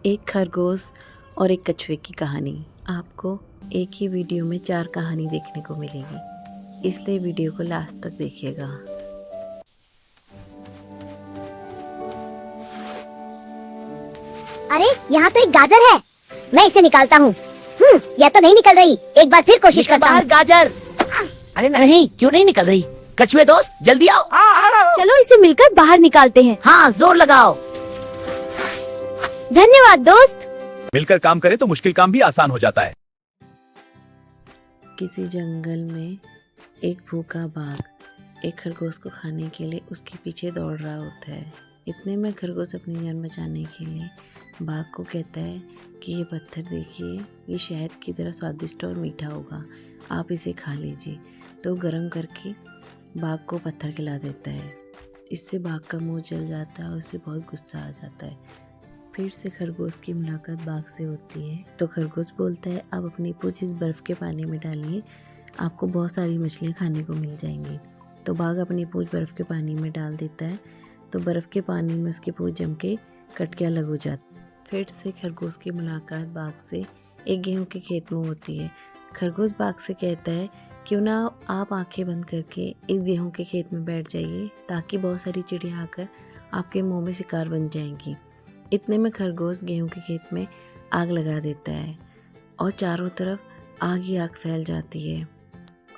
एक खरगोश और एक कछुए की कहानी। आपको एक ही वीडियो में 4 कहानी देखने को मिलेगी, इसलिए वीडियो को लास्ट तक देखिएगा। अरे यहाँ तो एक गाजर है, मैं इसे निकालता हूँ। यह तो नहीं निकल रही, एक बार फिर कोशिश करता हूँ। गाजर। अरे नहीं, क्यों नहीं निकल रही? कछुए दोस्त जल्दी आओ। चलो इसे मिलकर बाहर निकालते हैं। हाँ, जोर लगाओ। धन्यवाद दोस्त। मिलकर काम करें तो मुश्किल काम भी आसान हो जाता है। किसी जंगल में एक भूखा बाघ एक खरगोश को खाने के लिए उसके पीछे दौड़ रहा होता है। इतने में खरगोश अपनी जान बचाने के लिए बाघ को कहता है कि ये पत्थर देखिए, ये शहद की तरह स्वादिष्ट और मीठा होगा, आप इसे खा लीजिए। तो गर्म करके बाघ को पत्थर खिला देता है। इससे बाघ का मुंह जल जाता है और उसे बहुत गुस्सा आ जाता है। फिर से खरगोश की मुलाकात बाघ से होती है तो खरगोश बोलता है, आप अपनी पूंछ इस बर्फ़ के पानी में डालिए, आपको बहुत सारी मछलियाँ खाने को मिल जाएंगी। तो बाघ अपनी पूंछ बर्फ़ के पानी में डाल देता है तो बर्फ़ के पानी में उसकी पूंछ जम के कटके अलग हो जाती है। फिर से खरगोश की मुलाकात बाघ से एक गेहूं के खेत में होती है। खरगोश बाघ से कहता है, क्यों ना आप आंखें बंद करके इस गेहूं के खेत में बैठ जाइए, ताकि बहुत सारी चिड़िया आकर आपके मुंह में शिकार बन जाएंगी। इतने में खरगोश गेहूं के खेत में आग लगा देता है और चारों तरफ आग ही आग फैल जाती है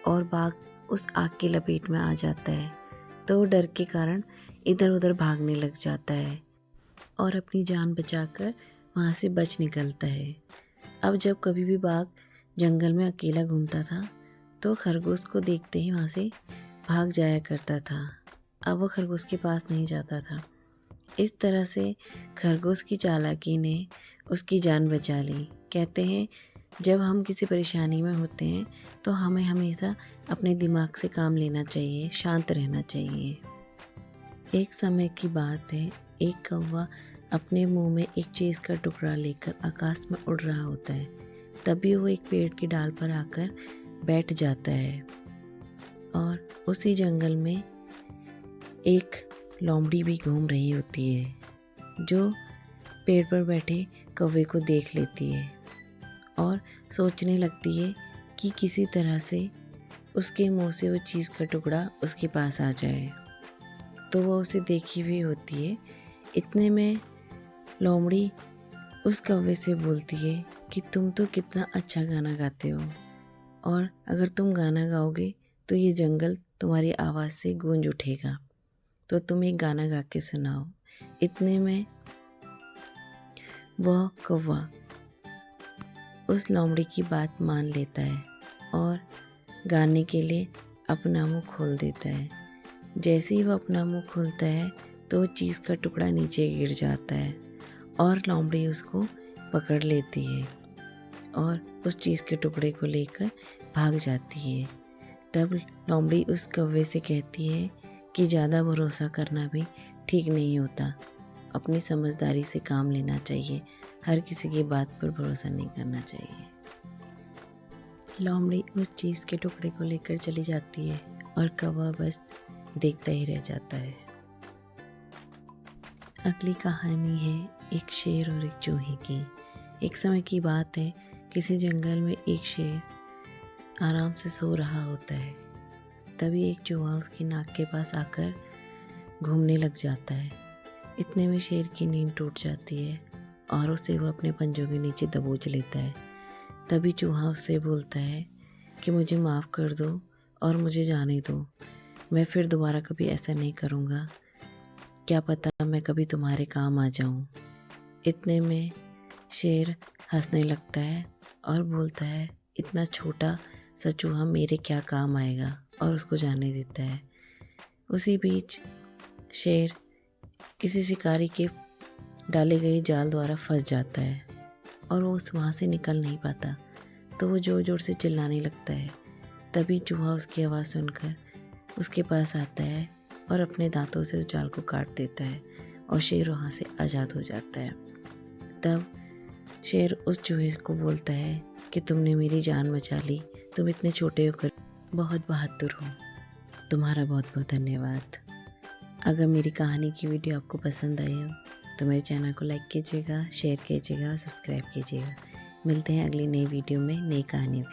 और बाघ उस आग की लपेट में आ जाता है। तो वो डर के कारण इधर उधर भागने लग जाता है और अपनी जान बचाकर वहाँ से बच निकलता है। अब जब कभी भी बाघ जंगल में अकेला घूमता था तो खरगोश को देखते ही वहाँ से भाग जाया करता था। अब वो खरगोश के पास नहीं जाता था। इस तरह से खरगोश की चालाकी ने उसकी जान बचा ली। कहते हैं, जब हम किसी परेशानी में होते हैं तो हमें हमेशा अपने दिमाग से काम लेना चाहिए, शांत रहना चाहिए। एक समय की बात है, एक कौवा अपने मुंह में एक चीज़ का टुकड़ा लेकर आकाश में उड़ रहा होता है। तभी वो एक पेड़ की डाल पर आकर बैठ जाता है और उसी जंगल में एक लोमड़ी भी घूम रही होती है, जो पेड़ पर बैठे कौवे को देख लेती है और सोचने लगती है कि किसी तरह से उसके मुंह से वो चीज़ का टुकड़ा उसके पास आ जाए। तो वो उसे देखी हुई होती है। इतने में लोमड़ी उस कौवे से बोलती है कि तुम तो कितना अच्छा गाना गाते हो और अगर तुम गाना गाओगे तो ये जंगल तुम्हारी आवाज़ से गूंज उठेगा, तो तुम एक गाना गा के सुनाओ। इतने में वह कौवा उस लोमड़ी की बात मान लेता है और गाने के लिए अपना मुंह खोल देता है। जैसे ही वह अपना मुंह खोलता है तो वो चीज़ का टुकड़ा नीचे गिर जाता है और लोमड़ी उसको पकड़ लेती है और उस चीज़ के टुकड़े को लेकर भाग जाती है। तब लोमड़ी उस कौवे से कहती है कि ज़्यादा भरोसा करना भी ठीक नहीं होता, अपनी समझदारी से काम लेना चाहिए, हर किसी की बात पर भरोसा नहीं करना चाहिए। लोमड़ी उस चीज़ के टुकड़े को लेकर चली जाती है और कौवा बस देखता ही रह जाता है। अगली कहानी है एक शेर और एक चूहे की। एक समय की बात है, किसी जंगल में एक शेर आराम से सो रहा होता है। तभी एक चूहा उसकी नाक के पास आकर घूमने लग जाता है। इतने में शेर की नींद टूट जाती है और उसे वह अपने पंजों के नीचे दबोच लेता है। तभी चूहा उससे बोलता है कि मुझे माफ़ कर दो और मुझे जाने दो, मैं फिर दोबारा कभी ऐसा नहीं करूँगा, क्या पता मैं कभी तुम्हारे काम आ जाऊँ। इतने में शेर हंसने लगता है और बोलता है, इतना छोटा सा चूहा मेरे क्या काम आएगा, और उसको जाने देता है। उसी बीच शेर किसी शिकारी के डाले गए जाल द्वारा फंस जाता है और वो वहाँ से निकल नहीं पाता। तो वो ज़ोर ज़ोर से चिल्लाने लगता है। तभी चूहा उसकी आवाज़ सुनकर उसके पास आता है और अपने दांतों से उस जाल को काट देता है और शेर वहाँ से आज़ाद हो जाता है। तब शेर उस चूहे को बोलता है कि तुमने मेरी जान बचा ली, तुम इतने छोटे होकर बहुत बहादुर हो, तुम्हारा बहुत बहुत धन्यवाद। अगर मेरी कहानी की वीडियो आपको पसंद आई हो तो मेरे चैनल को लाइक कीजिएगा, शेयर कीजिएगा, सब्सक्राइब कीजिएगा। मिलते हैं अगली नई वीडियो में नई कहानियों के